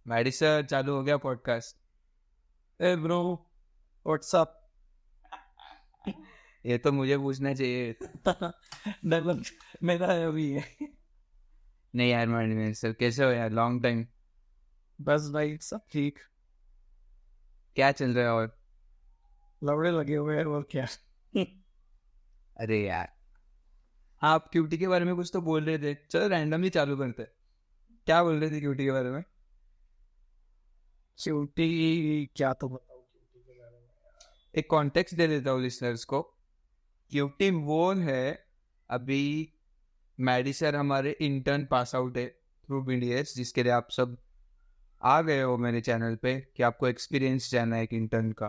Maddie sir चालू हो गया पॉडकास्ट। ए ब्रो, व्हाट्सअप। ये तो मुझे पूछना चाहिए। मतलब मेरा अभी है। नहीं यार मैडी सर, कैसे हो यार? Long time. बस भाई सब ठीक। क्या चल रहा है? और लवड़े लगे हुए हैं और क्या। अरे यार, आप क्यूटी के बारे में कुछ तो बोल रहे थे। चलो रैंडमली चालू करते हैं। क्या बोल रहे थे क्यूटी के बारे में? क्यूटी क्या तो बताऊं क्यूटी के बारे में। एक कॉन्टेक्स्ट दे देता हूँ लिसनर्स को। क्यूटी वो है, अभी मैडी सर हमारे इंटर्न पास आउट है थ्रू BDS, जिसके लिए आप सब आ गए हो मेरे चैनल पे कि आपको एक्सपीरियंस जानना है एक इंटर्न का।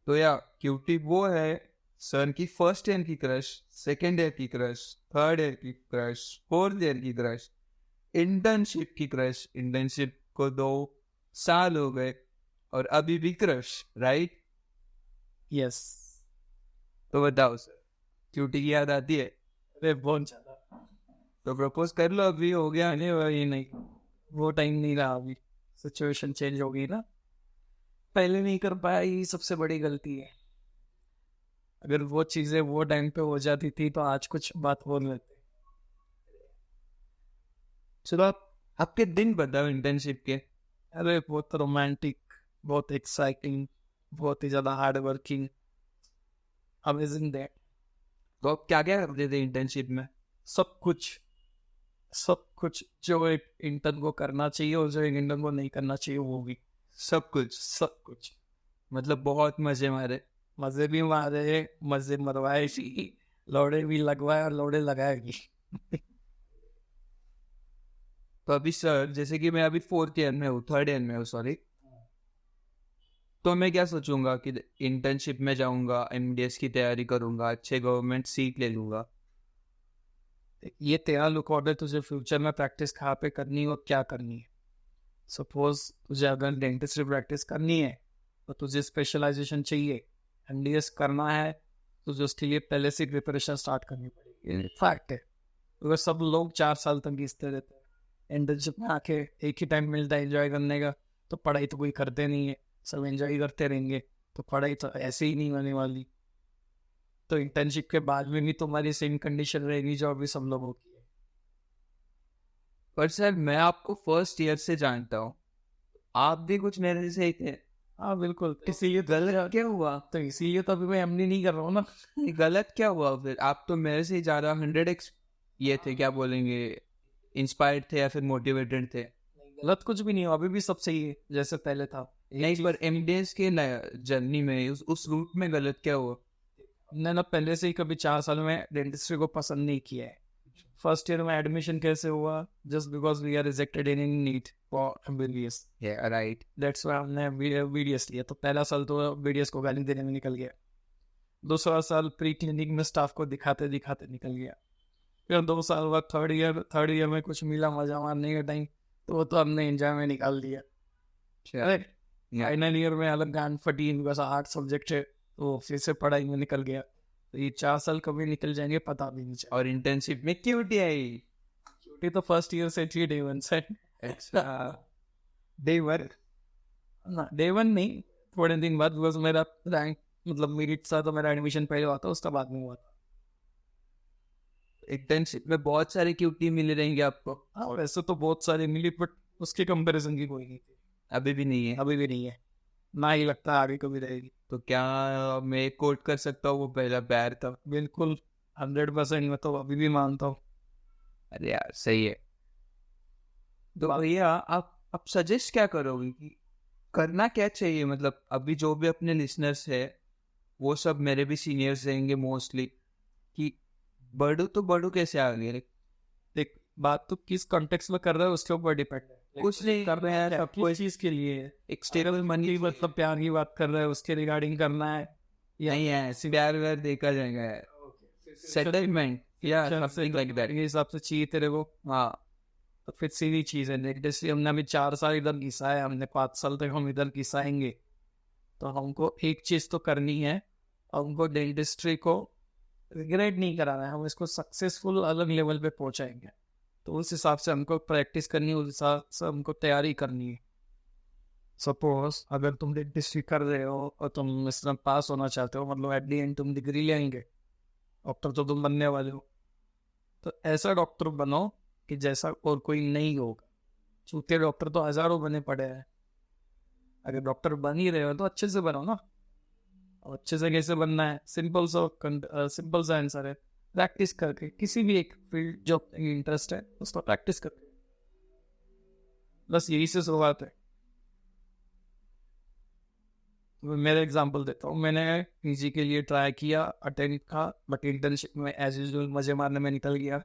तो या क्यूटी वो है सर की फर्स्ट ईयर की क्रश, सेकेंड ईयर की क्रश, थर्ड ईयर की क्रश, फोर्थ ईयर की क्रश, इंटर्नशिप की क्रश। इंटर्नशिप को 2 साल हो गए और अभी भी क्रश, राइट? यस। तो बताओ सर, क्यूटी की याद आती है? अरे बहुत ज्यादा। तो प्रपोज कर लो, अभी हो गया। नहीं भाई नहीं, वो टाइम नहीं रहा। अभी सिचुएशन चेंज हो गई ना। पहले नहीं कर पाया, यही सबसे बड़ी गलती है। अगर वो चीजें वो टाइम पे हो जाती थी तो आज कुछ बात हो लेते। चलो आपके दिन बताओ इंटर्नशिप के। अरे बहुत रोमांटिक, बहुत एक्साइटिंग, बहुत ही ज्यादा हार्ड वर्किंग, अमेजिंग डे। तो आप क्या क्या करते थे इंटर्नशिप में? सब कुछ, सब कुछ जो एक इंटर्न को करना चाहिए और जो एक इंटर्न को नहीं करना चाहिए वो भी। सब कुछ? सब कुछ। मतलब बहुत मजे मारे? मजे भी मारे, मजे मरवाए भी, लौड़े भी लगवाए और लौड़े लगाए भी। तो अभी सर, जैसे कि मैं अभी फोर्थ ईयर में हूँ, थर्ड ईयर में हूँ सॉरी, तो मैं क्या सोचूंगा कि इंटर्नशिप में जाऊंगा, MDS की तैयारी करूंगा, अच्छे गवर्नमेंट सीट ले लूंगा। ये तेरा लुक ऑर्डर तुझे फ्यूचर में प्रैक्टिस कहाँ पे करनी है और क्या करनी है। सपोज तुझे अगर डेंटिस्ट्री प्रैक्टिस करनी है तो तुझे स्पेशलाइजेशन चाहिए, MDS करना है तो तुझे उसके लिए पहले से प्रिपरेशन स्टार्ट करनी पड़ेगी। फैक्ट है। अगर सब लोग 4 साल तक घिसते रहते हैं, इंटर्नशिप में आके एक ही टाइम मिलता है एंजॉय करने का, तो पढ़ाई तो कोई करते नहीं है। सब एंजॉय करते रहेंगे तो पढ़ाई तो ऐसे ही नहीं होने वाली। तो इंटर्नशिप के बाद में भी तुम्हारी सेम कंडीशन रहेगी जो अभी सब लोगों की है। पर सर मैं आपको फर्स्ट ईयर से जानता हूँ, आप भी कुछ मेरे से ही थे। हाँ बिल्कुल, तो इसीलिए गलत क्या हुआ? तो इसीलिए तो अभी मैं एमडी नहीं कर रहा हूँ ना। गलत क्या हुआ फिर? आप तो मेरे से ही ज्यादा 100x ये थे, क्या बोलेंगे, इंस्पायर्ड थे या फिर मोटिवेटेड थे। गलत कुछ भी नहीं हो, अभी भी सब सही है जैसे पहले था। नहीं, पर MDS के जर्नी में उस रूट में गलत क्या हुआ? हमने ना पहले से ही कभी 4 साल में डेंटिस्ट्री को पसंद नहीं किया है। फर्स्ट ईयर में एडमिशन कैसे हुआ? Just because we are rejected in NEET for MBBS। Right. That's why हमने BDS लिया। तो पहला साल तो BDS को गाली देने में निकल गया। दूसरा साल प्री क्लिनिक में स्टाफ को दिखाते दिखाते निकल गया। फिर 2 साल बाद थर्ड ईयर में कुछ मिला मजा मारने का टाइम, तो वो तो हमने एंजॉय में निकाल दिया। अरे फाइनल ईयर में अलग गांड फटी, बस 8 सब्जेक्ट है तो फिर से पढ़ाई में निकल गया। तो ये 4 साल कभी निकल जाएंगे पता भी नहीं चला। और इंटर्नशिप में क्यूटी आई? छुट्टी तो फर्स्ट ईयर से थी, डे 1 से। अच्छा, डे वन? ना डे 1 नहीं, थोड़े दिन बाद। बस मेरा रैंक मतलब मेरिट था तो मेरा एडमिशन पहले हुआ था, उसका बाद में हुआ था। इंटर्नशिप में बहुत सारे क्यूटी मिले रहेंगे आपको। हाँ वैसे तो बहुत सारी मिली, बट उसके कंपैरिजन की कोई नहीं थी। अभी भी नहीं है? अभी भी नहीं है, ना ही लगता है आगे कभी रहेगी। तो क्या मैं कोट कर सकता हूँ वो पहला प्यार था? बिल्कुल 100% मैं तो अभी भी मानता हूँ। अरे यार सही है। तो भैया आप सजेस्ट क्या करोगे कि करना क्या चाहिए? मतलब अभी जो भी अपने लिसनर्स है, वो सब मेरे भी सीनियर्स रहेंगे मोस्टली, कि बढ़ू तो बढ़ू कैसे आगे? देख, बात तो किस कॉन्टेक्स्ट में कर रहा है उसके ऊपर डिपेंड है। कुछ नहीं कर रहे हैं सब कोई चीज के लिए। एक स्टेबल मनी, मतलब प्यार की बात कर रहे हैं उसके रिगार्डिंग करना है नहीं है प्यार व्यार देखा जाएगा, सेटलमेंट या समथिंग लाइक दैट के हिसाब से चाहिए तेरे को। हाँ। तो फिर सीधी चीज है, जैसे हमने अभी 4 साल इधर घिसा है, हमने 5 साल तक हम इधर घिसाएंगे। तो हमको एक चीज तो करनी है, हमको डेंटिस्ट्री को रिग्रेट नहीं कराना है, हम इसको सक्सेसफुल अलग लेवल पे पहुंचाएंगे। तो उस हिसाब से हमको प्रैक्टिस करनी है, उस हिसाब से हमको तैयारी करनी है। सपोज अगर तुम डेंटिस्ट्री कर रहे हो और तुम इस तरह पास होना चाहते हो, मतलब एट दी एंड तुम डिग्री लेंगे, डॉक्टर तो तुम बनने वाले हो, तो ऐसा डॉक्टर बनो कि जैसा और कोई नहीं होगा। चूते डॉक्टर तो हजारों बने पड़े हैं, अगर डॉक्टर बन ही रहे हो तो अच्छे से बनो ना। और अच्छे से कैसे बनना है, सिंपल सा आंसर है, प्रैक्टिस करके। किसी भी एक फील्ड जो इंटरेस्ट है उसको प्रैक्टिस करके, बस यही से शुरुआत है। मेरा एग्जांपल देता हूँ, मैंने पीजी के लिए ट्राई किया, अटेंड था, बट इंटर्नशिप में एज यूजुअल मजे मारने में निकल गया।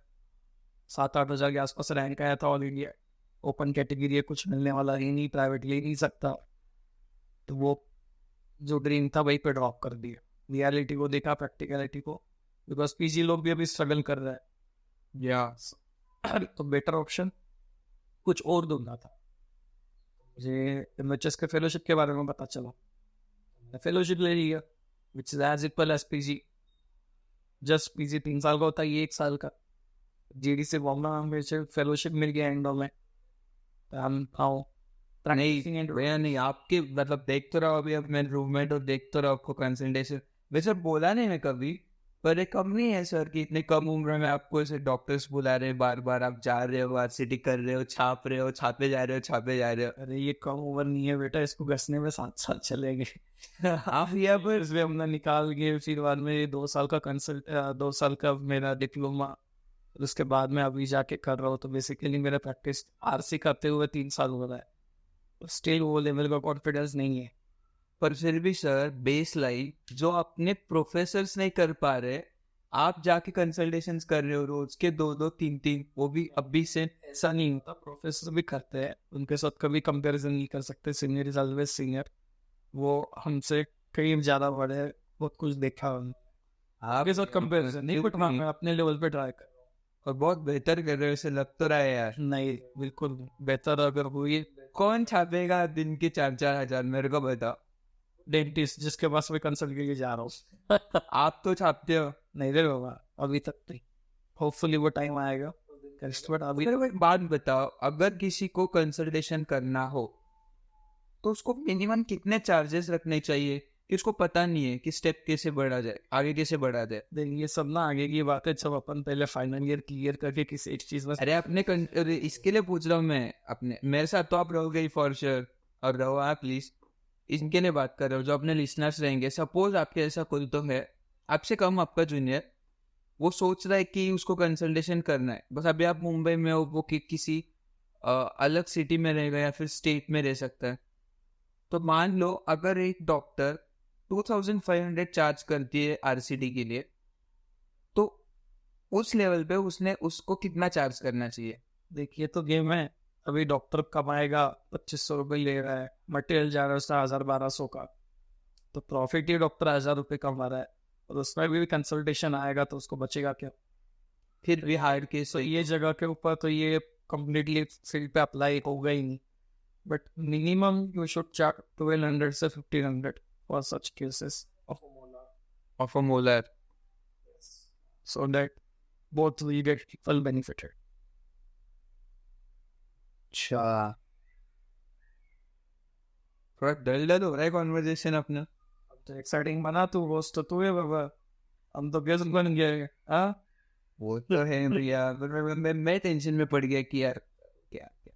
7-8 हज़ार के आसपास रैंक आया था ऑल इंडिया, ओपन कैटेगरी है, कुछ मिलने वाला ही नहीं, प्राइवेट ले नहीं सकता, तो वो जो ड्रीम था वहीं पे ड्रॉप कर दिया। रियलिटी को देखा, प्रैक्टिकलिटी को, बिकॉज पीजी लोग भी अभी स्ट्रगल कर रहे हैं या तो बेटर ऑप्शन कुछ और ढूंढना था। मुझे एमएचएस के फेलोशिप के बारे में पता चला, फेलोशिप ले लिया, which is as equal as PG. Just PG 3 साल का होता है, ये 1 साल का। जीडी से बॉम्बे में फेलोशिप मिल गया एंड में। हम आओ नहीं भैया नहीं, आपके मतलब देख तो रहा हूँ अभी, अब मैं रूममेट और देख तो रहा हूँ आपको कंसल्टेशन, वैसे बोला नहीं मैं कभी, पर एक कम नहीं है सर कि इतने कम उम्र में आपको ऐसे डॉक्टर्स बुला रहे हैं, बार बार आप जा रहे हो, वार्सिटी कर रहे हो, छाप रहे हो, छापे जा रहे हो, छापे जा रहे हो। अरे ये कम उम्र नहीं है बेटा, इसको घसने में 7 साल चलेंगे। आप यहाँ पर इसमें हमने निकाल के फिर बाद में 2 साल का 2 साल का मेरा डिप्लोमा, उसके बाद में अभी जाके कर रहा हूँ। तो बेसिकली मेरा प्रैक्टिस आरसी करते हुए 3 साल हो रहा है, स्टिल वो लेवल का कॉन्फिडेंस नहीं है। पर फिर भी सर बेस लाइन जो अपने प्रोफेसर्स नहीं कर पा रहे, आप जाके कंसल्टेशंस कर रहे हो रोज के 2-2 3-3, वो भी अभी से। ऐसा नहीं होता, प्रोफेसर भी करते हैं, उनके साथ कभी कंपैरिजन नहीं कर सकते। सीनियर इज ऑलवेज सीनियर, वो हमसे कहीं ज्यादा बड़े हैं, बहुत कुछ देखा उन्होंने। आपके साथ कंपैरिजन नहीं, बट मैं अपने लेवल पे ट्राई कर रहा हूँ और बहुत बेहतर कर रहे हो, ऐसे लग तो रहा है यार। नहीं, बिल्कुल बेहतर अगर हुई। कौन छापेगा दिन के 4-4 हजार, मेरे को बताओ। डेंटिस्ट जिसके पास मैं कंसल्ट के लिए जा रहा हूँ। आप तो छापते हो। नहीं रे बाबा, अभी तक नहीं, होपफुली वो टाइम आएगा, बट अभी मेरे को एक बात बताओ, अगर किसी को कंसल्टेशन करना हो तो उसको मिनिमम कितने चार्जेस रखने चाहिए कि उसको पता नहीं है कि स्टेप कैसे बढ़ा जाए, आगे कैसे बढ़ा जाए। ये सब ना आगे की बात है, जब अपन पहले फाइनल ईयर क्लियर करके किसी एक चीज में। अरे अरे इसके लिए पूछ रहा हूँ मैं, अपने मेरे साथ तो आप रहोगे फॉर श्योर, और रहो आप प्लीज, इनके लिए बात कर रहे हो जो अपने लिसनर्स रहेंगे। सपोज आपके ऐसा कोई तो है, आपसे कम आपका जूनियर, वो सोच रहा है कि उसको कंसल्टेशन करना है, बस अभी आप मुंबई में हो, वो किसी अलग सिटी में रहेगा या फिर स्टेट में रह सकता है, तो मान लो अगर एक डॉक्टर 2500 चार्ज करती है आरसीडी के लिए, तो उस लेवल पे उसने उसको कितना चार्ज करना चाहिए। देखिए तो गेम है, अभी डॉक्टर कमाएगा 2500 रुपये ले रहा है, मटेरियल जा रहा है उसका 1000-1200 का, तो प्रॉफिट ही डॉक्टर 1000 रुपये कमा रहा है, और उसमें भी कंसल्टेशन आएगा तो उसको बचेगा क्या। फिर भी हार्ड केस, तो ये जगह के ऊपर तो ये कम्प्लीटली फील्ड पे अप्लाई होगा ही नहीं, but minimum you should charge 1200 से 1500 for such cases of a molar, so that both will get equal benefited. अच्छा थोड़ा डल हो रहा है कॉन्वर्जेशन अपना। अब तो एक्साइटिंग बना तू, रोस्ट तो तू है बाबा, हम तो गेस्ट बन गए। हाँ वो तो है भैया, मैं टेंशन में पड़ गया कि यार क्या क्या।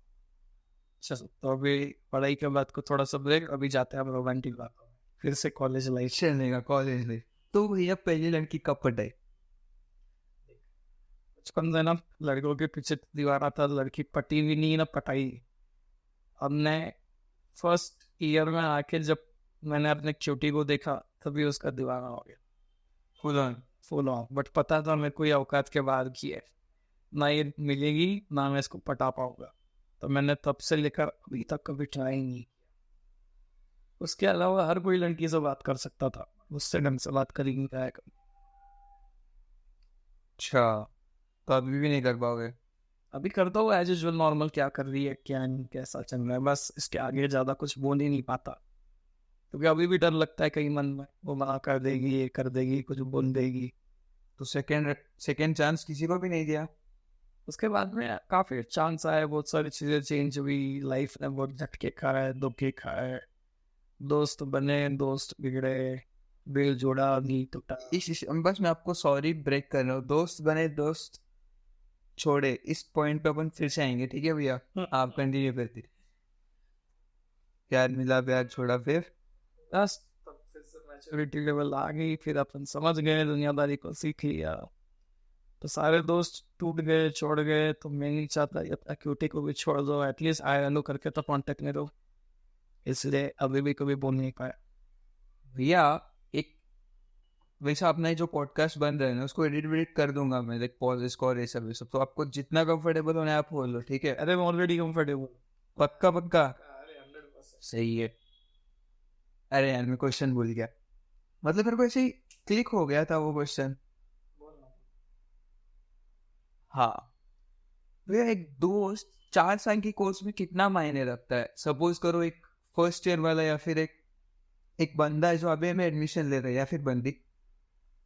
चलो तो अभी पढ़ाई के बाद को थोड़ा सा ब्रेक, अभी जाते हैं हम रोमांटिक बात, फिर से कॉलेज लाइफ चलेगा कॉलेज लाइफ। तो भैया पहली लड़की कब पटाई। बचपन से ना लड़कों के पीछे दीवाना था, लड़की पटी भी नहीं ना पटाई। हमने फर्स्ट ईयर में आके जब मैंने अपने चोटी को देखा तभी उसका दीवाना हो गया, फुल ऑन। बट पता था मैं कोई औकात के बाहर की है, ना ये मिलेगी ना मैं इसको पटा पाऊंगा, तो मैंने तब से लेकर अभी तक कभी ट्राई नहीं किया। उसके अलावा हर कोई लड़की से बात कर सकता था, उससे ढंग से बात कर ही नहीं पाया कभी। अच्छा तो अभी भी नहीं कर पाओगे। अभी करता हूँ एज यूजुअल, नॉर्मल क्या कर रही है क्या नहीं कैसा चल रहा है, बस इसके आगे ज्यादा कुछ बोल ही नहीं पाता, क्योंकि अभी भी डर लगता है कहीं मन में वो मना कर देगी, ये कर देगी, कुछ बोल देगी। तो सेकंड चांस किसी को भी नहीं दिया। उसके बाद में काफी चांस आए, बहुत सारी चीजें चेंज हुई, लाइफ ने बहुत झटके खाए, दुखे खाए, दोस्त बने, दोस्त बिगड़े, दिल जुड़ा नहीं टूटा। बस मैं आपको सॉरी ब्रेक कर रहा हूँ, दोस्त बने दोस्त छोड़े, इस पॉइंट पे अपन फिर से आएंगे, ठीक है भैया? आप कंटिन्यू करते। प्यार मिला, प्यार छोड़ा, फिर बस तब फिर से मैच्योरिटी लेवल आ गई, फिर अपन समझ गए, दुनियादारी को सीख लिया, तो सारे दोस्त टूट गए, छोड़ गए, तो मैं नहीं चाहता ये अपना क्यूटी को भी छोड़ दो, एटलीस्ट आए हेलो करके तो कांटेक्ट में रहो, इसलिए अभी भी कभी बोल नहीं पाया। भैया एक वैसा अपना जो पॉडकास्ट बन रहा है ना, उसको एडिट वेडिट कर दूंगा मैं, लाइक पॉज इसको और ये सब, तो आपको जितना कंफर्टेबल होना है आप बोल लो, ठीक है? अरे मैं ऑलरेडी कंफर्टेबल। पक्का पक्का? अरे 100%। सही है। अरे यार मैं क्वेश्चन भूल गया, मतलब मेरे को ऐसे ही क्लिक हो गया था वो क्वेश्चन। हाँ भैया, एक दोस्त 4 साल की कोर्स में कितना मायने रखता है? सपोज करो एक फर्स्ट ईयर वाला, या फिर एक बंदा है जो अभी में एडमिशन ले रहा है, या फिर बंदी,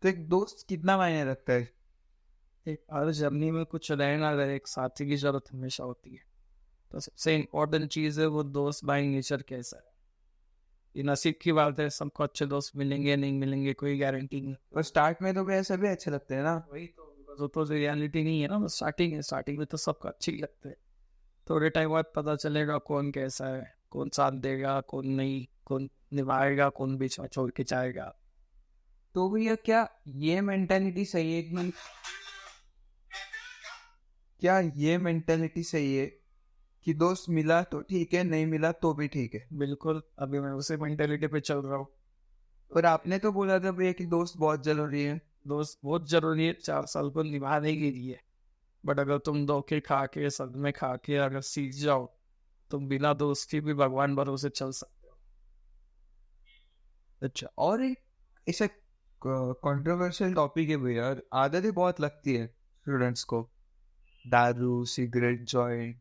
तो एक दोस्त कितना मायने रखता है? एक हर जर्नी में कुछ रहना रहे, एक साथी की जरूरत हमेशा होती है, तो सबसे इम्पोर्टेंट चीज है वो दोस्त बाय नेचर कैसा है। ये नसीब की बात है, सबको अच्छे दोस्त मिलेंगे नहीं मिलेंगे कोई गारंटी नहीं। और स्टार्ट में तो भैया सभी अच्छे लगते हैं ना। वही तो रियलिटी नहीं है ना, बस स्टार्टिंग है, स्टार्टिंग में तो सबको अच्छे ही लगते हैं, थोड़े टाइम बाद पता चलेगा कौन कैसा है, कौन साथ देगा कौन नहीं, कौन निभाएगा कौन बीच में छोड़ के जाएगा। तो भैया क्या ये मेंटालिटी सही है कि क्या ये मेंटालिटी सही है कि दोस्त मिला तो ठीक है, नहीं मिला तो भी ठीक है? बिल्कुल, अभी मैं उसी मेंटेलिटी पे चल रहा हूँ। और आपने तो बोला था भैया कि दोस्त बहुत जरूरी है। दोस्त बहुत जरूरी है 4 साल को निभाने के लिए, बट अगर तुम धोखे खा के सदमे खा के अगर सीख जाओ, तुम बिना दोस्ती भी भगवान भरोसे चल सकते हो। अच्छा, और एक ऐसा कंट्रोवर्शियल टॉपिक है भैया, आदतें बहुत लगती है स्टूडेंट्स को, दारू, सिगरेट, जॉइंट,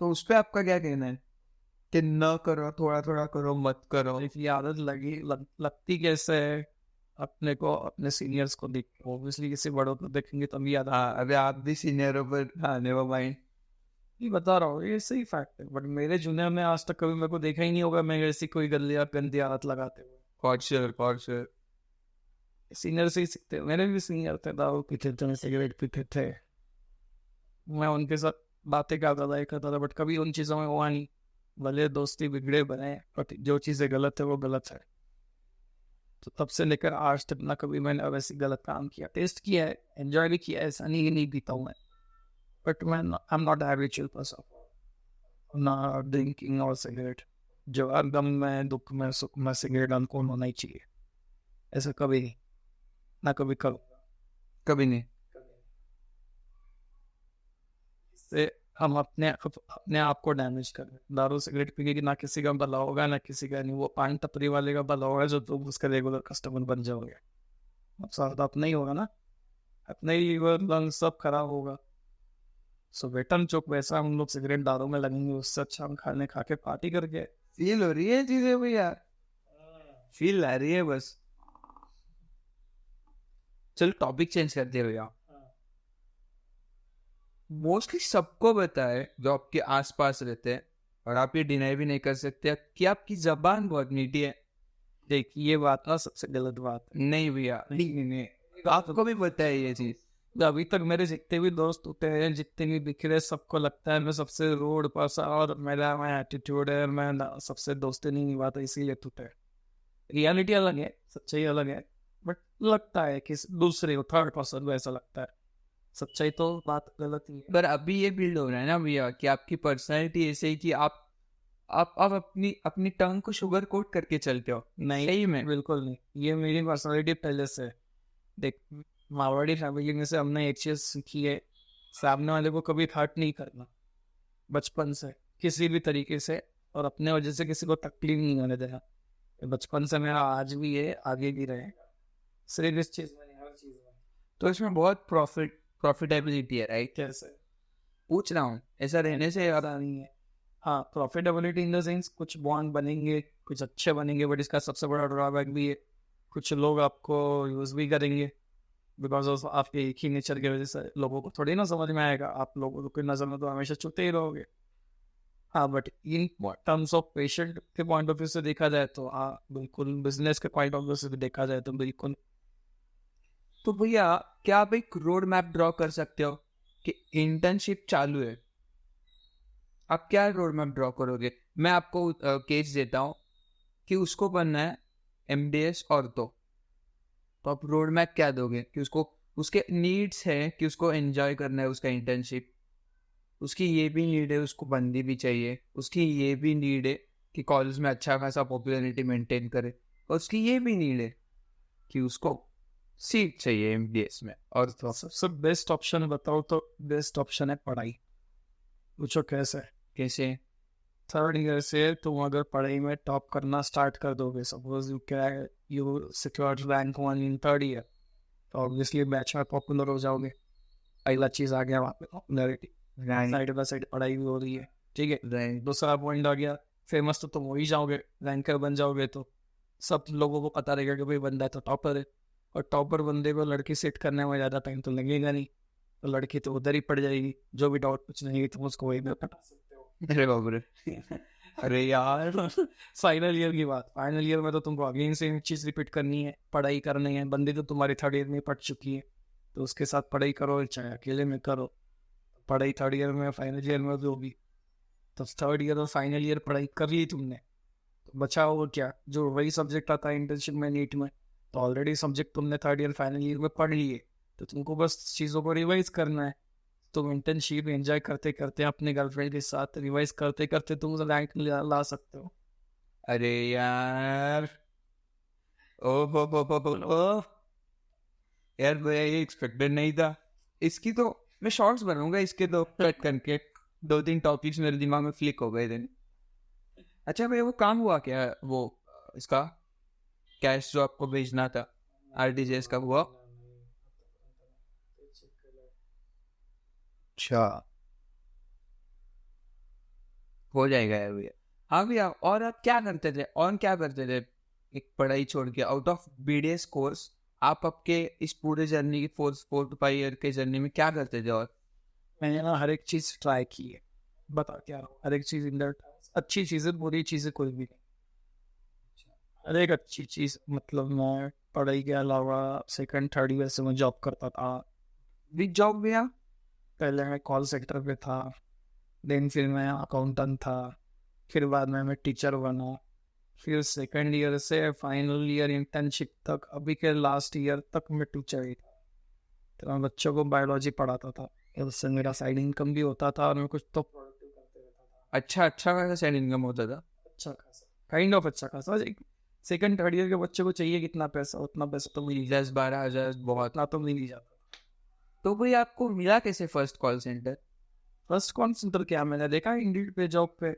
तो उस पे आपका क्या कहना है कि न करो, थोड़ा थोड़ा करो, मत करो? देखिए आदत लगती कैसे है, अपने को अपने सीनियर्स को देख, ऑब्वियसली किसी बड़ों को देखेंगे तभी आदत। हाँ, अभी आप भी सीनियर हो, पर हाँ नेवर माइंड। ये बता रहा हूँ, ये सही फैक्ट है, बट मेरे जूनियर में आज तक कभी मेरे को देखा ही नहीं होगा मैं ऐसी कोई गंदी आदत लगाते हुए। For sure, for sure. Senior से ही सीखते हैं, मेरे भी सीनियर थे, दारू पीते थे, सिगरेट पीते थे, मैं उनके साथ बातें करता था, बट कभी उन चीज़ों में हुआ नहीं, भले दोस्ती बिगड़े बने, बट जो चीज़ें गलत है वो गलत है। तो तब से लेकर आज तक ना कभी मैंने वैसे गलत काम किया, टेस्ट किया है, एंजॉय भी किया है, ऐसा नहीं पीता हूँ मैं, बट मैं I am not habitual person ना ड्रिंकिंग और सिगरेट। जो हर गम में दुख में सुख में सिगरेट अनकोन होना ही चाहिए, ऐसा कभी नहीं, ना कभी करूँगा। कभी नहीं। इससे हम अपने आप को डैमेज कर रहे हैं। दारू सिगरेट पी के ना किसी का भला होगा ना किसी का, नहीं, वो पान टपरी वाले का भला होगा जो तुम उसका रेगुलर कस्टमर बन जाओगे, नुकसान तो अपना ही होगा ना, अपने ही लीवर लंग्स सब खराब होगा। सो बेटन चुप वैसा हम लोग सिगरेट दारू में लगेंगे, उससे अच्छा हम खाने खा के पार्टी करके। फील हो रही है चीजें भैया, फील आ रही है बस। चलो टॉपिक चेंज करते हो भैया। मोस्टली सबको पता है जो आपके आसपास रहते हैं, और आप ये डिनाई भी नहीं कर सकते कि आपकी जबान बहुत मीठी है। देख ये बात ना सबसे गलत बात है। नहीं भैया, नहीं, आपको भी पता है ये चीज। अभी तक मेरे जितने भी दोस्त होते हैं, जितने भी बिखरे, सबको लगता है मैं सबसे रोड पर्सन और मेरा एटीट्यूड है, मैं सबसे दोस्ती नहीं निभाता इसीलिए टूटे। रियलिटी अलग है, सच्चाई अलग है, बट लगता है कि दूसरे थर्ड पर्सन को ऐसा लगता है, सच्चाई तो बात गलत ही है। पर अभी ये बिल्ड हो रहा है ना भैया कि आपकी पर्सनैलिटी ऐसे ही कि आप अपनी अपनी टंग को शुगर कोट करके चलते हो। नहीं, सही में? बिल्कुल नहीं, ये मेरी पर्सनालिटी पहले से है। देख, मारवाड़ी फैमिली में से हमने एक चीज सीखी है, सामने वाले को कभी हर्ट नहीं करना, बचपन से किसी भी तरीके से, और अपने वजह से किसी को तकलीफ नहीं होने देना। बचपन से मेरा आज भी है, आगे भी रहेगा, सिर्फ इस चीज में नहीं, हर चीज में। तो इसमें बहुत प्रॉफिटेबिलिटी है, राइट? कैसे? पूछ रहा हूँ, ऐसा रहने से पता नहीं है। हाँ, प्रॉफिटेबिलिटी इन द सेंस कुछ बॉन्ड बनेंगे, कुछ अच्छे बनेंगे, बट इसका सबसे बड़ा ड्रॉबैक भी है, कुछ लोग आपको यूज भी करेंगे, बिकॉज ऑफ आपके एक ही नेचर की वजह से लोगों को थोड़ी ना समझ में आएगा, आप लोगों की नज़र में तो हमेशा चुते ही रहोगे। हाँ, but in terms of patient के पॉइंट ऑफ व्यू से देखा जाए तो हाँ बिल्कुल, बिजनेस के पॉइंट ऑफ व्यू से भी देखा जाए तो बिल्कुल। तो भैया क्या आप एक रोड मैप ड्रॉ कर सकते हो कि इंटर्नशिप चालू है, आप क्या रोड मैप ड्रॉ करोगे? मैं आपको केस देता हूँ कि उसको बनना है MDS और तो आप रोड मैप क्या दोगे कि उसको उसके नीड्स है कि उसको एंजॉय करना है उसका इंटर्नशिप, उसकी ये भी नीड है उसको बंदी भी चाहिए, उसकी ये भी नीड है कि कॉलेज में अच्छा खासा पॉपुलैरिटी मेंटेन करे, और उसकी ये भी नीड है कि उसको सीट चाहिए MDS में। और तो सबसे बेस्ट ऑप्शन बताओ तो बेस्ट ऑप्शन है पढ़ाई। पूछो कैसे? कैसे? थर्ड ईयर से तुम अगर पढ़ाई में टॉप करना स्टार्ट कर दोगे, suppose you secured rank 1 in third year, तो ऑब्वियसली बैच में पॉपुलर हो जाओगे। पहला चीज आ गया वहाँ पे पॉपुलैरिटी, साइड बाय साइड पढ़ाई भी हो रही है, ठीक है। दूसरा पॉइंट आ गया, फेमस तो तुम हो ही जाओगे, रैंकर बन जाओगे तो सब लोगों को पता रहेगा कि भाई बंदा है तो टॉपर है। और टॉपर बंदे को लड़की सेट करने में ज़्यादा टाइम तो लगेगा नहीं, तो लड़की तो उधर ही पड़ जाएगी, जो भी डाउट कुछ नहीं तुम उसको वही में पटा सकते हो। अरे बाप रे अरे यार फाइनल ईयर की बात, फाइनल ईयर में तो तुमको अगेन सेम चीज़ रिपीट करनी है, पढ़ाई करनी है। बंदी तो तुम्हारी थर्ड ईयर में पढ़ चुकी है, तो उसके साथ पढ़ाई करो, चाहे अकेले में करो। पढ़ाई थर्ड ईयर में फाइनल ईयर में भी होगी, तो थर्ड ईयर और फाइनल ईयर पढ़ाई कर ली तुमने, तो बचा हो क्या? जो वही सब्जेक्ट आता है इंटर्नशिप में, नीट में, तो ऑलरेडी सब्जेक्ट तुमने थर्ड ईयर फाइनल ईयर में पढ़ लिए, तो तुमको बस चीज़ों को रिवाइज करना है। तुम इंटर्नशिप एंजॉय करते करते अपने गर्लफ्रेंड के साथ रिवाइज करते करते तुम रैंक ला सकते हो। अरे यार ओ हो यार, मैं ये एक्सपेक्टेड नहीं था। इसकी तो मैं शॉर्ट्स बनाऊंगा इसके, तो कट करके 2-3 टॉपिक्स मेरे दिमाग में फ्लिक हो गए थे। अच्छा भैया वो काम हुआ क्या, वो इसका कैश जो आपको भेजना था RTGS का हुआ? अच्छा हो जाएगा यार भैया। हाँ भैया, और आप क्या करते थे, और क्या करते थे एक पढ़ाई छोड़ के, आउट ऑफ BDS कोर्स आप आपके इस पूरे जर्नी की 4 to 5 ईयर के जर्नी में क्या करते थे? और मैंने ना हर एक चीज़ ट्राई की है, बता क्या हर एक चीज़ इन अच्छी चीज़ें बुरी चीज़ें कोई भी नहीं, हर एक अच्छी चीज़। मतलब मैं पढ़ाई के अलावा सेकंड थर्ड ईयर से मैं जॉब करता था। बिग जॉब भैया? पहले मैं कॉल सेंटर पे था, देन फिर मैं अकाउंटेंट था, फिर बाद में मैं टीचर बना, फिर सेकंड ईयर से फाइनल ईयर इंटर्नशिप तक, अभी के लास्ट ईयर तक मैं टीचर ही था। तो मैं बच्चों को बायोलॉजी पढ़ाता था, उससे मेरा साइड इनकम भी होता था और मैं कुछ तो प्रोडक्टिव करते रहता था। अच्छा खासा साइड इनकम होता था? अच्छा खासा, काइंड ऑफ अच्छा खासा। सेकंड थर्ड ईयर के बच्चे को चाहिए कितना पैसा, उतना पैसा तो मिल 10-12 हज़ार बहुत? उतना तो मिल ही जाता। तो भाई आपको मिला कैसे first call centre? First call centre क्या, मैंने देखा इंडीड पे जॉब पे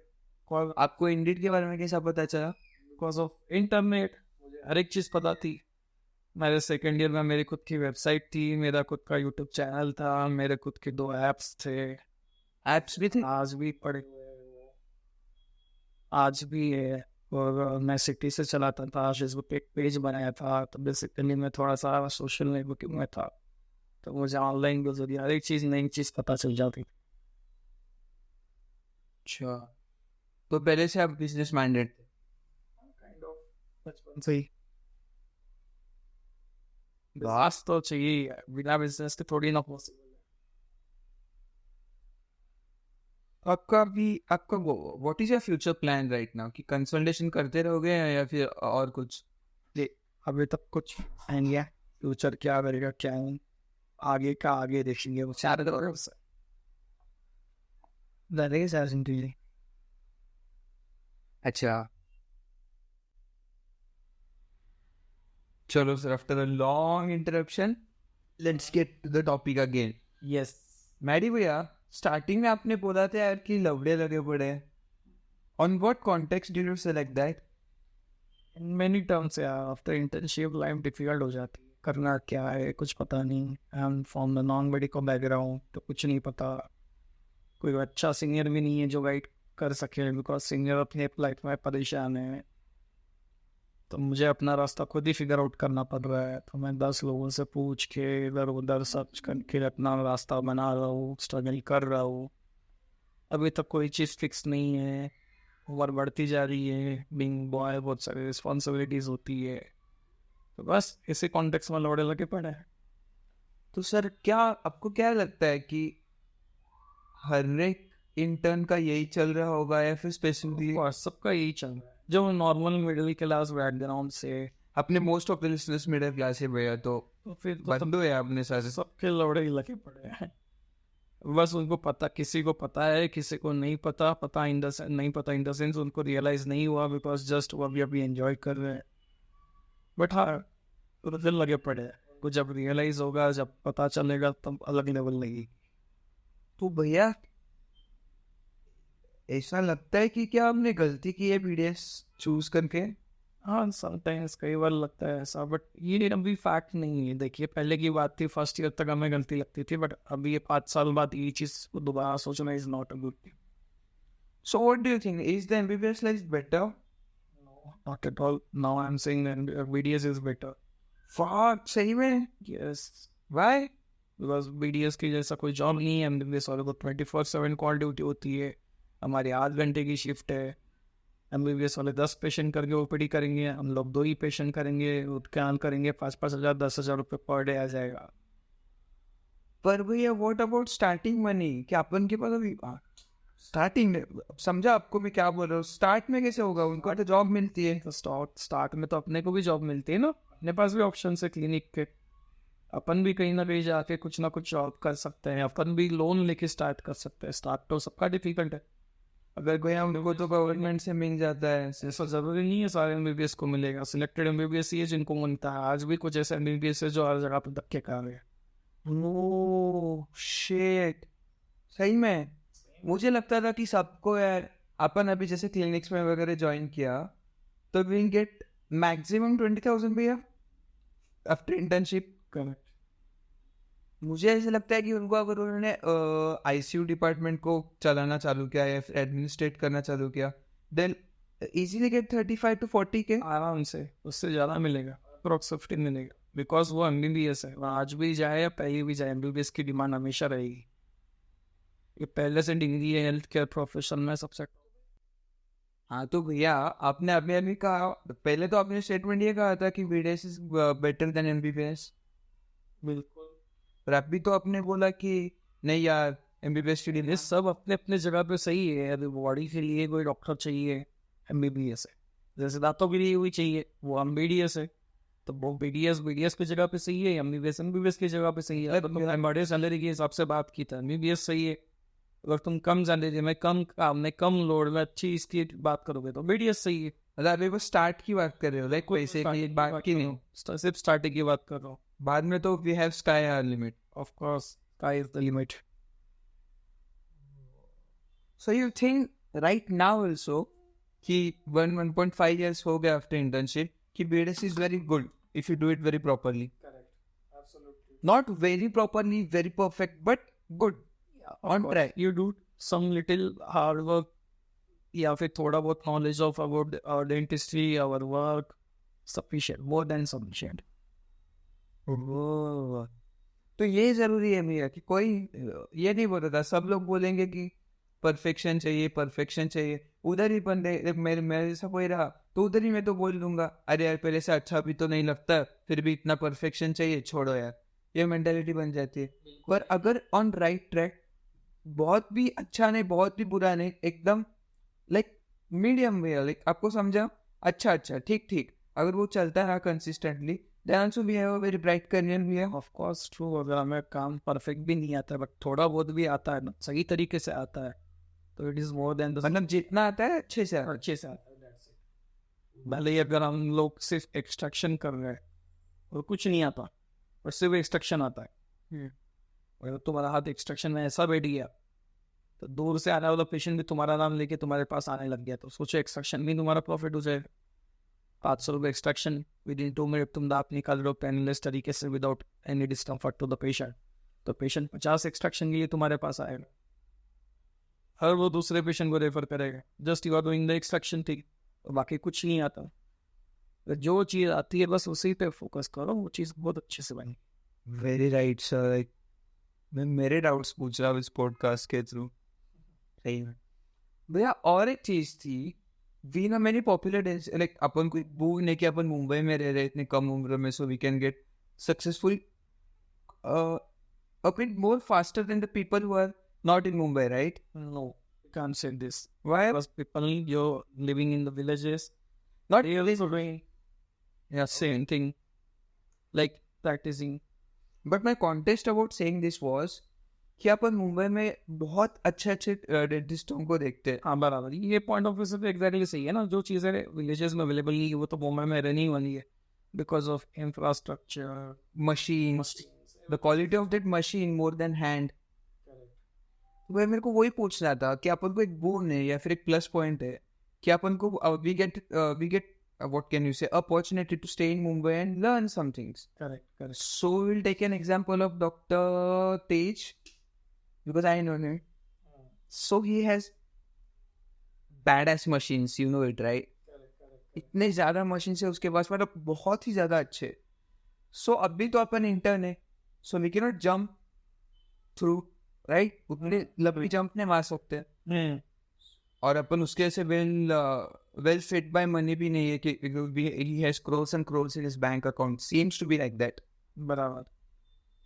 कॉल। आपको इंडीड के बारे में कैसा पता चला? बिकॉज ऑफ इंटरनेट, मुझे हर एक चीज़ पता थी। मेरे सेकेंड ईयर में मेरी खुद की वेबसाइट थी, मेरा खुद का यूट्यूब चैनल था, मेरे खुद के 2 ऐप्स थे। एप्स भी थे? आज भी पड़े हुए हैं वो, आज भी है। और मैं सिटी से चलाता था, फेसबुक पे एक पेज बनाया था, तो बेसिकली मैं थोड़ा सा सोशल नेटवर्किंग में था, तो मुझे ऑनलाइन के जरिए हर एक चीज़ नई चीज़ पता चल जाती। अच्छा, तो पहले से आप बिजनेस माइंडेड थे? काइंड ऑफ बचपन से ही। बिजनेस तो चाहिए, बिना बिजनेस के थोड़ी ना पॉसिबल है। आपका what is your future plan right now, कि कंसल्टेशन करते रहोगे या फिर और कुछ? जी, अभी तक कुछ नहीं है, फ्यूचर क्या करेगा क्या नहीं, आगे का आगे देखेंगे। वो चार करोड़ से ज़्यादा सारा जिंदगी। अच्छा चलो sir, after a long interruption let's get to the topic again. Yes, Maddy भैया, स्टार्टिंग में आपने बोला था यार कि लवड़े लगे पड़े हैं, on what context did you select that? In many terms यार, आफ्टर इंटर्नशिप लाइफ डिफिकल्ट हो जाती है। करना क्या है कुछ पता नहीं, I am from the non medical background, तो कुछ नहीं पता। कोई अच्छा सीनियर भी नहीं है जो गाइड कर सके, बिकॉज सीनियर अपने लाइफ में परेशान है। तो मुझे अपना रास्ता खुद ही फिगर आउट करना पड़ रहा है। तो मैं 10 लोगों से पूछ के इधर उधर सर्च करके अपना रास्ता बना रहा हूँ, स्ट्रगल कर रहा हूँ। अभी तक कोई चीज़ फिक्स नहीं है, उम्र बढ़ती जा रही है, बीइंग बॉय बहुत सारी रिस्पॉन्सिबिलिटीज होती है। तो बस इसी कॉन्टेक्स्ट में लौड़े लगे पड़े हैं। तो सर क्या आपको क्या लगता है कि हर एक इंटर्न का यही चल रहा होगा या फिर स्पेशली और सबका यही चल रहा है, जो नॉर्मल मिडिल क्लास बैकग्राउंड से। अपने most of the listeners middle class से भैया तो फिर तो बंधु है अपने साथ। सबके लौड़े ही लगे पड़े हैं। बस उनको पता, किसी को पता है, किसी को नहीं पता। पता इन द नहीं पता इन द सेंस उनको रियलाइज नहीं हुआ, बिकॉज जस्ट वो अभी एंजॉय कर रहे हैं। बट हाँ, तो दिल लगे पड़े हैं। वो जब रियलाइज होगा, जब पता चलेगा, तब अलग लेवल लगेगी। तो भैया ऐसा लगता है कि क्या हमने गलती की है बीडीएस चूज करके? हाँ, समटाइम्स कई बार लगता है ऐसा, बट ये अभी फैक्ट नहीं है। देखिए, पहले की बात थी, फर्स्ट ईयर तक हमें गलती लगती थी, बट अभी ये 5 साल बाद ये चीज़ को दोबारा सोचना is not a good thing. So what do you think? Is the MBBS life better? No, not at all. Now I'm saying that BDS is better. Fuck, सही में? Yes, Why? because BDS की जैसा कोई job नहीं है। MBBS वालों को 24/7 call duty होती है। हमारी 8 घंटे की शिफ्ट है। MBBS वाले 10 पेशेंट करके ओपीडी करेंगे, हम लोग 2 ही पेशेंट करेंगे, उत्कान करेंगे, 5-5 हज़ार 10,000 रुपये पर डे आ जाएगा। पर भैया व्हाट अबाउट स्टार्टिंग मनी? क्या अपन के पास अभी स्टार्टिंग समझा आपको मैं क्या बोल रहा हूँ? स्टार्ट में कैसे होगा? उनको तो जॉब मिलती है। तो स्टार्ट में तो अपने को भी जॉब मिलती है ना, अपने पास भी ऑप्शन है क्लिनिक के। अपन भी कहीं ना कहीं जाके कुछ ना कुछ जॉब कर सकते हैं, अपन भी लोन लेके स्टार्ट कर सकते हैं। स्टार्ट तो सबका डिफिकल्ट है। अगर भैया उनको तो गवर्नमेंट से मिल जाता है। ऐसा जरूरी नहीं है सारे MBBS को मिलेगा। सिलेक्टेड MBBS ही है जिनको मिलता है। आज भी कुछ ऐसे MBBS है जो हर जगह पर धक्के खा रहे हैं। ओह शिट, सही में? मुझे लगता था कि सबको यार, अपन अभी जैसे क्लिनिक्स में वगैरह ज्वाइन किया तो वी गेट मैक्सिमम 20,000 भैया आफ्टर इंटर्नशिप। करेक्ट। मुझे ऐसा लगता है कि उनको अगर उन्होंने आईसीयू डिपार्टमेंट को चलाना चालू किया या फिर एडमिनिस्ट्रेट करना चालू किया, देन इजीली गेट 35 to 40 के आराम से, उससे ज़्यादा मिलेगा, अप्रोक्स 15 मिलेगा। बिकॉज वो MBBS है। वहाँ आज भी जाए या पहले भी जाए, MBBS की डिमांड हमेशा रहेगी। ये पहले से डिग्री है हेल्थ केयर प्रोफेशन में सबसे। हाँ तो भैया आपने अभी अभी कहा, पहले तो आपने स्टेटमेंट ये कहा था कि BDS is better than MBBS. बिल्कुल। पर अभी तो आपने बोला कि नहीं यार, एमबीबीएस की ये सब अपने अपने जगह पे सही है। अभी बॉडी के लिए कोई डॉक्टर चाहिए, MBBS है। जैसे दांतों के लिए हुई चाहिए, वो MBBS है। तो वो BDS की जगह पे सही है, MBBS की जगह पे सही है। तो बड़े सैलरी के हिसाब से बात की था, MBBS सही है। अगर तुम कम सैलरी में, कम काम में, कम लोड में अच्छी इसकी बात करोगे तो BDS सही है। मतलब अभी वो स्टार्ट की बात कर रहे हो, लाइक कोई से की बात की नहीं, सिर्फ स्टार्टिंग की बात कर रहा हूँ। बाद में तो we have sky higher limit. Of course, sky is the limit. So you think right now also कि 1.5 years हो गया आफ्टर इंटर्नशिप कि BDS is very good if you do it very properly? Correct, absolutely. Not very properly, very perfect, but good on track. You do some little hard work या फिर थोड़ा बहुत knowledge of about our dentistry, our work, sufficient, more than sufficient. तो ये जरूरी है भैया कि कोई ये नहीं बोल रहा था। सब लोग बोलेंगे कि परफेक्शन चाहिए, परफेक्शन चाहिए। उधर ही बंदे मेरे जैसा कोई रहा तो उधर ही मैं तो बोल दूंगा, अरे यार पहले से अच्छा भी तो नहीं लगता, फिर भी इतना परफेक्शन चाहिए, छोड़ो यार। ये मेंटालिटी बन जाती है। पर अगर ऑन राइट ट्रैक, बहुत भी अच्छा नहीं, बहुत भी बुरा नहीं, एकदम लाइक मीडियम वे, लाइक आपको समझा, अच्छा अच्छा ठीक ठीक, अगर वो चलता रहा consistently, then also we have a very bright career भी है। Of course true. अगर हमें काम परफेक्ट भी नहीं आता है, बट थोड़ा बहुत भी आता है ना, सही तरीके से आता है, तो it is more than the, मतलब जितना आता है अच्छे से आता है। अच्छे से आता है। भले ही अगर हम लोग सिर्फ एक्सट्रैक्शन कर रहे हैं और कुछ नहीं आता, और सिर्फ एक्सट्रैक्शन आता है, अगर तुम्हारा हाथ एक्सट्रैक्शन में ऐसा बैठ गया तो दूर से आने वाला पेशेंट भी तुम्हारा नाम लेके तुम्हारे पास आने लग गया, तो सोचो एक्सट्रैक्शन भी तुम्हारा प्रॉफिट हो जाएगा। 500 रुपये एक्सट्रैक्शन, विद इन 2 मिनट तुम दांत निकाल रहे हो पेनलेस तरीके से, without any discomfort to the patient. तो पेशेंट 50 एक्सट्रैक्शन के लिए तुम्हारे पास आएगा, हर वो दूसरे पेशेंट को रेफर करेगा। Just you are doing the extraction, ठीक, और बाकी कुछ नहीं आता। तो जो चीज़ आती है बस उसी पे फोकस करो, वो चीज़ बहुत अच्छे से बनी। Very right sir. मैं मेरे डाउट्स पूछ रहा हूँ इस पॉडकास्ट के थ्रू। सही में भैया और एक चीज थी, वी ना मैनी पॉपुलर लाइक अपन को वो नहीं कि अपन मुंबई में रह रहे इतने कम उम्र में, so we can get successful a bit more faster than the people who are not in Mumbai, right? No, you can't say this. Why? Because people you're living in the villages, Not they also doing same thing, like practicing. But my contest about saying this was कि अपन मुंबई में बहुत अच्छे अच्छे डेंटिस्टों को देखते हैं। हाँ बराबर, ये पॉइंट ऑफ व्यू से तो एग्जैक्टली सही है ना। जो चीज़ें विलेजेस में अवेलेबल नहीं है वो तो मुंबई में रहनी ही वाली है, because of infrastructure, machine, the quality of that machine more than hand. वह मेरे को वही पूछना था कि अपन को एक बोन है या फिर एक प्लस पॉइंट है कि अपन को we get what can you say, opportunity to stay in Mumbai and learn some things. Correct. So we'll take an example of Dr. Tej because I know him. So he has badass machines, you know it, right? Correct. इतने ज़्यादा machines है उसके पास, मतलब बहुत ही ज़्यादा अच्छे। So अभी तो अपन intern है, so we cannot jump through, right? उतने लंबी jump नहीं मार सकते। और अपन उसके ऐसे well fit by money भी नहीं है कि he has crores and crores in his bank account. Seems to be like that. बराबर।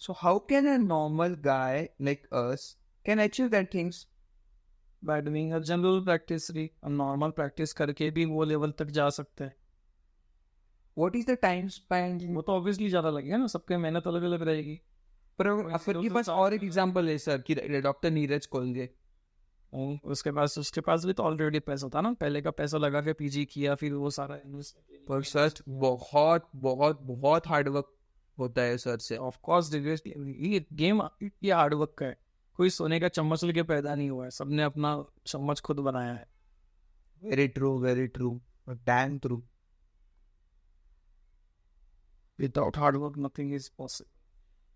So how can a normal guy like us can achieve that things? By doing a general practice, normal practice करके भी वो level तक जा सकते हैं। What is the time span? वो तो ऑब्वियसली ज़्यादा लगेगा ना, सबके मेहनत अलग अलग रहेगी। पर आपके पास और एक एग्जांपल है सर कि डॉक्टर नीरज कोलगे, उसके पास भी तो ऑलरेडी पैसा था ना, पहले का पैसा लगा के पीजी किया, फिर वो सारा पर सर बहुत बहुत बहुत हार्ड वर्क होता है सर से। ऑफ कोर्स ये गेम ये हार्ड वर्क का है, कोई सोने का चम्मच लेके पैदा नहीं हुआ है, सबने अपना चम्मच खुद बनाया है। Very true, damn true. Without hard work nothing is possible.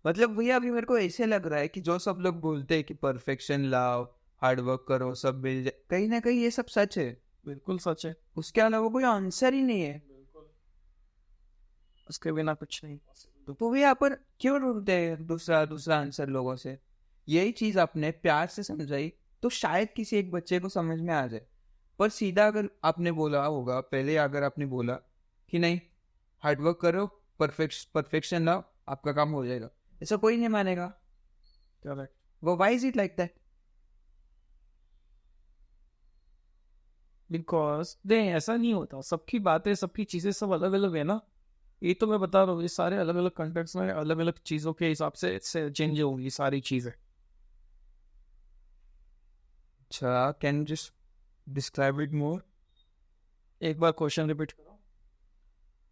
मतलब भैया अभी मेरे को ऐसे लग रहा है कि जो सब लोग बोलते हैं कि परफेक्शन लाओ, हार्ड वर्क करो, सब मिल जाए, कहीं ना कहीं ये सब सच है। बिल्कुल सच है, उसके अलावा कोई आंसर ही नहीं है। बिल्कुल उसके बिना कुछ नहीं। तो भैया अपन क्यों ढूंढते हैं दूसरा आंसर लोगों से? यही चीज आपने प्यार से समझाई तो शायद किसी एक बच्चे को समझ में आ जाए। पर सीधा अगर आपने बोला होगा पहले, अगर आपने बोला कि नहीं हार्ड वर्क करो, परफेक्शन लाओ, आपका काम हो जाएगा, ऐसा कोई नहीं मानेगा। करेक्ट। वो why is it like that? Because ऐसा नहीं होता, सबकी बातें सबकी चीजें सब अलग अलग है ना। ये तो मैं बता रहा हूँ, ये सारे अलग अलग कंटेक्स्ट में अलग अलग चीजों के हिसाब से चेंज होंगी सारी चीजें। अच्छा, can you just describe it more? एक बार क्वेश्चन रिपीट करो।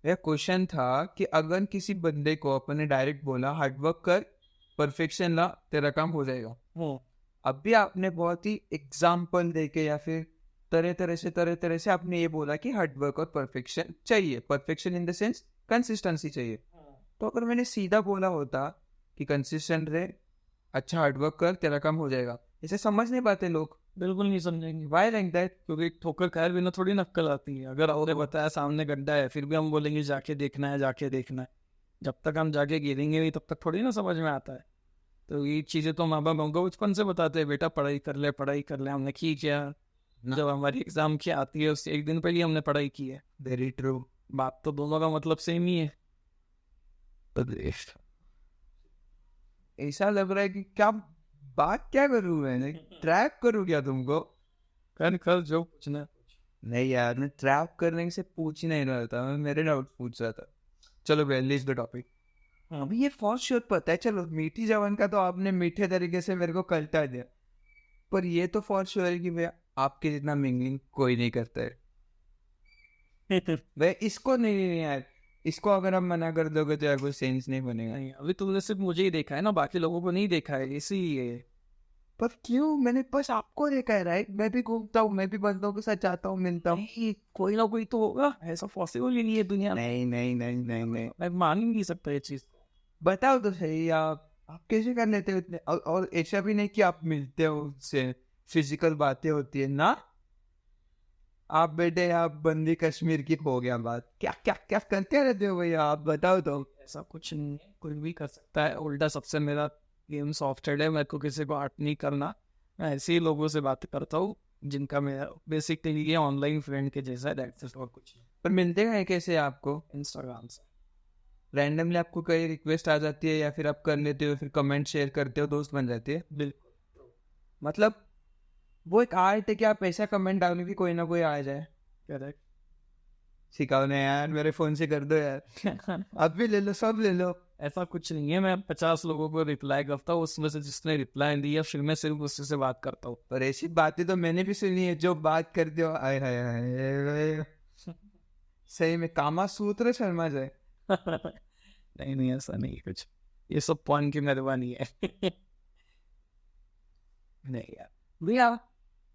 यह क्वेश्चन था कि अगर किसी बंदे को अपन ने डायरेक्ट बोला हार्ड वर्क कर, परफेक्शन ला, तेरा काम हो जाएगा। अभी आपने बहुत ही एग्जाम्पल देके या फिर तरह तरह से आपने ये बोला कि हार्ड वर्क और परफेक्शन चाहिए, perfection in the sense consistency चाहिए। तो अगर मैंने सीधा बोला होता कि कंसिस्टेंट रहे, अच्छा हार्ड वर्क कर, तेरा काम हो जाएगा, इसे समझ नहीं पाते लोग। बिल्कुल नहीं समझेंगे। Why like that? क्योंकि ठोकर खाए बिना थोड़ी नक्कल आती है। अगर आपने बताया सामने गड्ढा है, फिर भी हम बोलेंगे जाके देखना है। जब तक हम जाके गिरेंगे नहीं तब तक थोड़ी ना समझ में आता है। तो ये चीजें तो माँ बाप हमको बचपन से बताते हैं, बेटा पढ़ाई कर ले। हमने की क्या? जब हमारी एग्जाम की आती है उससे एक दिन पहले हमने पढ़ाई की है। Very true. बात तो दोनों का मतलब सेम ही है। ऐसा लग रहा है कि बात क्या करूं मैं, ट्रैप करूं क्या तुमको? कर जो पूछना है। नहीं यार, मैं ट्रैप करने से पूछ ही नहीं रहा था, मैं मेरे डाउट पूछ रहा था। चलो लीव द टॉपिक। अभी ये फॉर श्योर पता है, चलो मीठी जवान का तो आपने मीठे तरीके से मेरे को कल्टा दिया, पर ये तो फॉर श्योर है कि भैया आपके जितना मिंगलिंग कोई नहीं करता है। भाई इसको नहीं यार, इसको अगर आप मना कर दोगे तो यार कोई सेंस नहीं बनेगा। नहीं, अभी तुमने सिर्फ मुझे ही देखा है ना, बाकी लोगों को नहीं देखा है, इसीलिए। पर क्यों? मैंने बस आपको देखा है, राइट? मैं भी घूमता हूँ, मैं भी बंदों के साथ जाता हूँ, मिलता हूँ। कोई ना कोई तो होगा, ऐसा पॉसिबल ही नहीं है दुनिया में। नहीं, मैं मान ही नहीं सकता ये चीज। बताओ तो सही, आप कैसे कर लेते हो इतने? और ऐसा भी नहीं कि आप मिलते हो उससे, फिजिकल बातें होती है ना? आप बेटे आप बंदी कश्मीर की हो गया बात, क्या क्या क्या करते रहते हो भैया, आप बताओ तो। ऐसा कुछ नहीं है, कोई भी कर सकता है। उल्टा सबसे मेरा गेम सॉफ्टवेयर है, मेरे को किसी को हर्ट नहीं करना। मैं ऐसे ही लोगों से बात करता हूँ जिनका मेरा बेसिकली ये ऑनलाइन फ्रेंड के जैसा है, दैट्स इट, और कुछ नहीं। पर मिलते हैं कैसे आपको? इंस्टाग्राम से। रैंडमली आपको कोई रिक्वेस्ट आ जाती है या फिर आप कर लेते हो, फिर कमेंट शेयर करते हो, दोस्त बन जाती है? बिल्कुल। मतलब वो एक आर्ट है कि आप ऐसा कमेंट डालो कि कोई ना कोई आ जाए। करेक्ट। सिखाओ ना यार, मेरे फोन से कर दो यार। आप भी ले लो, सब ले लो। ऐसा कुछ नहीं है, मैं 50 लोगों को रिप्लाई करता हूँ, उसमें से जिसने रिप्लाई दिया फिर मैं सिर्फ उसी से बात करता हूँ। पर ऐसी बातें तो मैंने भी सुनी है, जो बात करते हो आय हाय हाय, सही में कामा सूत्र शर्मा जाए। नहीं नहीं, ऐसा नहीं है कुछ, ये सब पॉइंट की मेहरबानी है। नहीं यार भैया,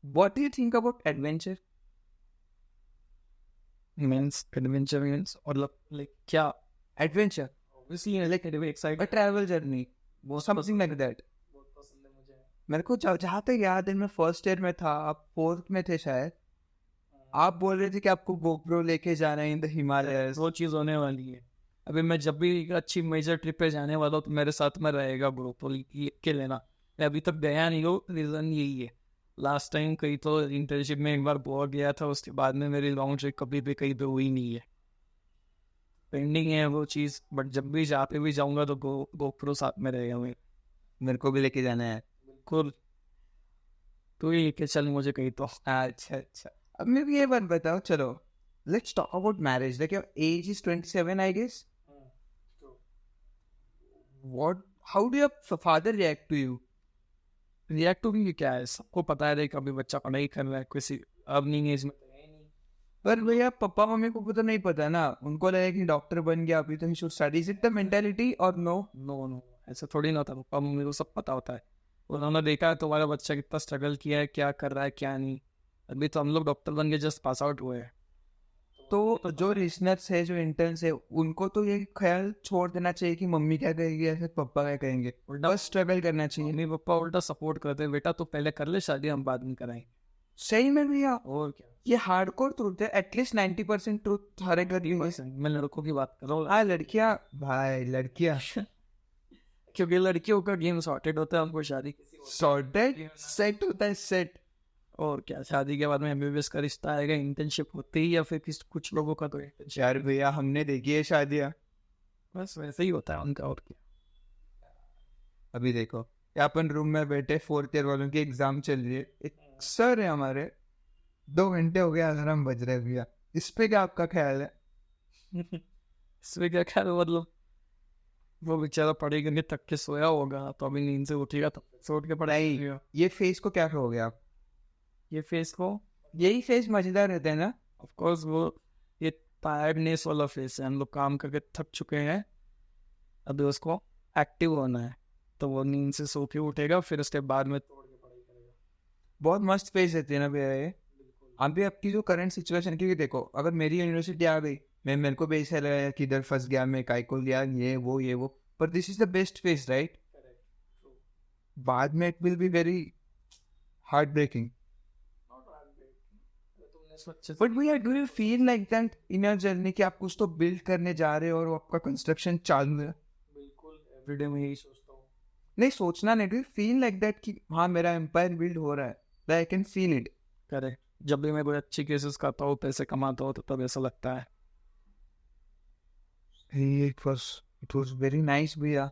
what do you think about adventure? Means adventure means मतलब लाइक क्या? Adventure obviously like excited, travel journey, वो समथिंग लाइक दैट। बहुत पसंद है मुझे। मेरे को जहाँ तक याद है, मैं फर्स्ट ईयर में था, आप फोर्थ में थे शायद। आप बोल रहे थे कि आपको गोप्रो लेके जाना है इन द हिमालयस। वो चीज़ होने वाली है। अभी मैं जब भी एक अच्छी मेजर ट्रिप पे जाने वाला हूँ तो मेरे साथ में रहेगा ग्रुप के लेना। मैं अभी तक गया नहीं हूँ, रीज़न यही है। लास्ट टाइम कहीं तो इंटर्नशिप में एक बार गोवा गया था, उसके बाद में मेरी लॉन्ग ट्रिप कभी भी कहीं पे हुई नहीं है, पेंडिंग है वो चीज़। बट जब भी जहाँ पे भी जाऊँगा तो गोप्रो साथ में रहेगा मेरे को भी लेके जाना है। बिल्कुल। तो ये लेके चल मुझे कहीं तो। अच्छा अच्छा, अब मेरे को ये बात बताओ, चलो let's talk about marriage. Like your age is 27 I guess. What, how do your father react to you? React to भी क्या है, सबको पता है कि अभी बच्चा पढ़ाई कर रहा है, किसी अर्निंग एज में तो है नहीं। पर भैया पापा मम्मी को तो नहीं पता ना, उनको लगा कि डॉक्टर बन गया अभी तो he should study. Is it the mentality और नो? नो नो, ऐसा थोड़ी ना होता। पापा मम्मी को सब पता होता है, उन्होंने देखा है तुम्हारा बच्चा कितना स्ट्रगल किया है, क्या कर रहा है क्या नहीं। अभी तो हम लोग डॉक्टर बन के जस्ट पास आउट हुए हैं। तो जो लिसनर्स है, जो इंटर्न्स है, उनको तो ये ख्याल छोड़ देना चाहिए कि मम्मी क्या कहेगी या फिर पापा क्या कहेंगे, बस स्ट्रगल करना चाहिए। मम्मी पापा उल्टा सपोर्ट करते हैं, बेटा तो पहले कर ले शादी, हम बाद में कराएंगे। सही में भैया, और क्या, ये हार्डकोर ट्रूथ है। एटलीस्ट 90% ट्रूथ हर एक घर में है। मैं लड़कों की बात कर रहा हूँ। हाँ लड़कियां, भाई लड़कियां क्योंकि लड़कियों का गेम सॉर्टेड होता है, उनको शादी सॉर्टेड सेट होता है, सेट। और क्या, शादी के बाद में एमबीबीएस का रिश्ता आएगा, इंटर्नशिप होती ही, या फिर कुछ लोगों का तो internship। यार भैया हमने देखी है शादियां, बस वैसे ही होता है उनका, और क्या। अभी देखो ये अपन रूम में बैठे, फोर्थ ईयर वालों की एग्जाम चल रही है, एक सर है हमारे, 2 घंटे हो गए अलार्म बज रहे भैया, इस पे क्या आपका ख्याल है? इसमें क्या ख्याल है, मतलब वो बेचारा पढ़े करके थक के सोया होगा, तो अभी नींद से उठेगा तो सो उठ के पढ़ाई करेगा। ये फेस को क्या कहोगे आप? ये फेस को, यही फेस मजेदार रहता है ना? ऑफ कोर्स वो ये टायर्डनेस वाला फेस है, हम लोग काम करके थक चुके हैं, अभी उसको एक्टिव होना है, तो वो नींद से सो के उठेगा, फिर उसके बाद में तोड़ के पढ़ाई करेगा। बहुत मस्त फेस रहती है ना भैया ये। अभी आपकी जो करंट सिचुएशन, क्योंकि देखो अगर मेरी यूनिवर्सिटी आ गई, मैं मेरे को भी ऐसा लगा कि इधर फंस गया मैं, काय को लिया, ये वो, पर this is the best phase right. बाद में it will be very heartbreaking. But भैया do you feel like that in your journey कि आप कुछ तो बिल्ड करने जा रहे हो और आपका कंस्ट्रक्शन चालू है? बिल्कुल, एवरीडे में यही सोचता हूँ। नहीं सोचना नहीं, do you feel like that कि हाँ मेरा एम्पायर बिल्ड हो रहा है, I can feel it? Correct, जब भी मैं कोई अच्छी केसेस करता हूँ, पैसे कमाता हूँ, तो तब ऐसा लगता है। इट वाज वेरी नाइस भैया।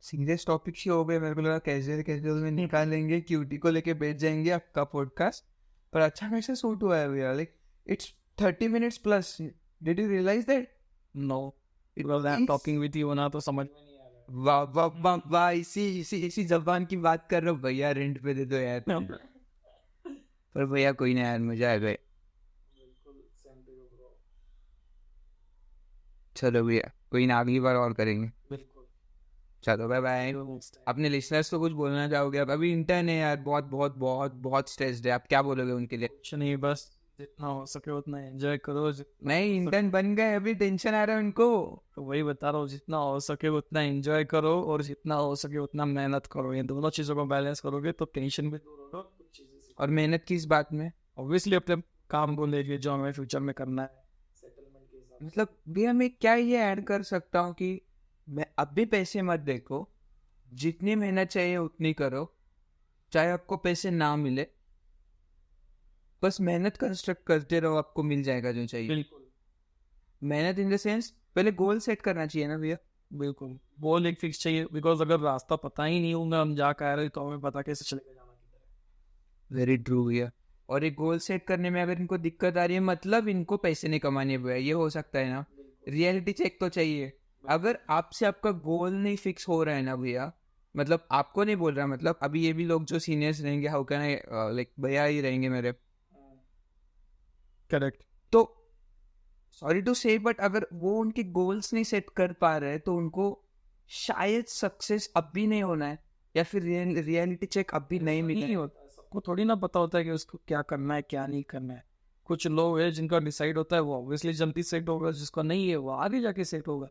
सीरियस टॉपिक ही हो गए, मेरे को लगा कैजुअल में निकालेंगे, क्यूटी को लेके बैठ जाएंगे आपका पॉडकास्ट, पर अच्छा कैसे सूट हुआ है भैया। Like it's 30 minutes plus, did you realise that? No, because I am talking with you ना, तो समझ में नहीं आ रहा। वाह वाह वाह वाह, इसी जबान की बात कर रहा हूँ भैया, रेंट पे दे दो यार। पर भैया कोई ना यार, मजा आ गए। चलो भैया कोई ना, अगली बार और करेंगे। बिल्कुल, चलो बाय बाय। अपने लिसनर्स को कुछ बोलना चाहोगे? अब अभी इंटर्न है यार, बहुत बहुत बहुत बहुत स्ट्रेस्ड है, आप क्या बोलोगे उनके लिए? कुछ नहीं, बस जितना हो सके उतना एंजॉय करो। नहीं इंटर्न बन गए, अभी टेंशन आ रहा है उनको। तो वही बता रहा हूँ, जितना हो सके उतना एंजॉय करो, और जितना हो सके उतना मेहनत करो। ये दोनों चीज़ों को बैलेंस करोगे तो टेंशन भी दूर होगा, कुछ चीज़ें और मेहनत किस बात में? ऑब्वियसली अपने काम को लेके जो हमें फ्यूचर में करना है सेटलमेंट के हिसाब से। मतलब भैया मैं क्या ये ऐड कर सकता हूँ कि मैं अभी पैसे मत देखो, जितनी मेहनत चाहिए उतनी करो, चाहे आपको पैसे ना मिले, बस मेहनत कंस्ट्रक्ट करते रहो, आपको मिल जाएगा जो चाहिए। बिल्कुल मेहनत इन द सेंस पहले गोल सेट करना चाहिए ना भैया। बिल्कुल, गोल एक फिक्स चाहिए, बिकॉज अगर रास्ता पता ही नहीं होगा हम जा कर रहे तो हमें पता कैसे चलेगा जाना किधर है। वेरी ट्रू भैया। और एक गोल सेट करने में अगर इनको दिक्कत आ रही है, मतलब इनको पैसे नहीं कमाने भैया, ये हो सकता है ना। रियलिटी चेक तो चाहिए। अगर आपसे आपका गोल नहीं फिक्स हो रहा है ना भैया, मतलब आपको नहीं बोल रहा, मतलब अभी ये भी लोग जो सीनियर्स रहेंगे, हाउ कैन आई लाइक भैया ही रहेंगे मेरे, करेक्ट। तो सॉरी टू से बट अगर वो उनके गोल्स नहीं सेट कर पा रहे तो उनको शायद सक्सेस अब भी नहीं होना है, या फिर रियलिटी चेक अब भी नहीं मिलना नहीं है। होता है, सबको थोड़ी ना पता होता है कि उसको क्या करना है क्या नहीं करना है। कुछ लोग हैं जिनका डिसाइड होता है वो ऑब्वियसली जल्दी सेट होगा, जिसका नहीं है वो आगे जाके सेट होगा।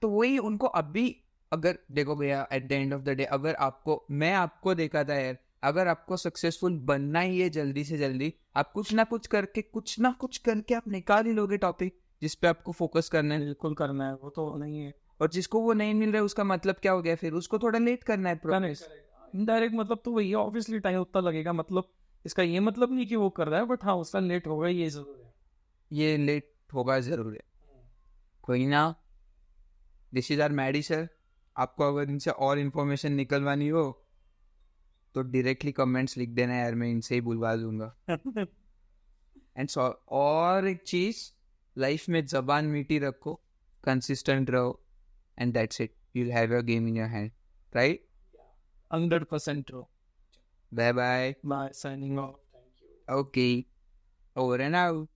तो वही उनको अभी, अगर देखो भैया at the end of the day, अगर आपको, मैं आपको देखा था यार, अगर आपको सक्सेसफुल बनना ही है जल्दी से जल्दी, आप कुछ ना कुछ करके आप निकाल ही लोगे टॉपिक जिस पे आपको फोकस करना है। बिल्कुल करना है, वो तो नहीं है। और जिसको वो नहीं मिल रहा है उसका मतलब क्या हो गया, फिर उसको थोड़ा लेट करना है प्रोग्रेस। इनडायरेक्ट मतलब तो वही है, ऑब्वियसली टाइम उतना लगेगा, मतलब इसका ये मतलब नहीं कि वो कर रहा है, बट हाँ उसका लेट होगा ये जरूर है। ये लेट होगा जरूर है, कोई ना। This is R Maddy sir. आपको अगर इनसे और इन्फॉर्मेशन निकलवानी हो तो डायरेक्टली कमेंट्स लिख देना यार, मैं इनसे ही बुलवा दूंगा। एंड और एक चीज, लाइफ में जबान मीठी रखो, कंसिस्टेंट रहो, and that's it, you will have your game in your hand, right? 100% true. Bye bye. Bye, signing off. Okay, over and out.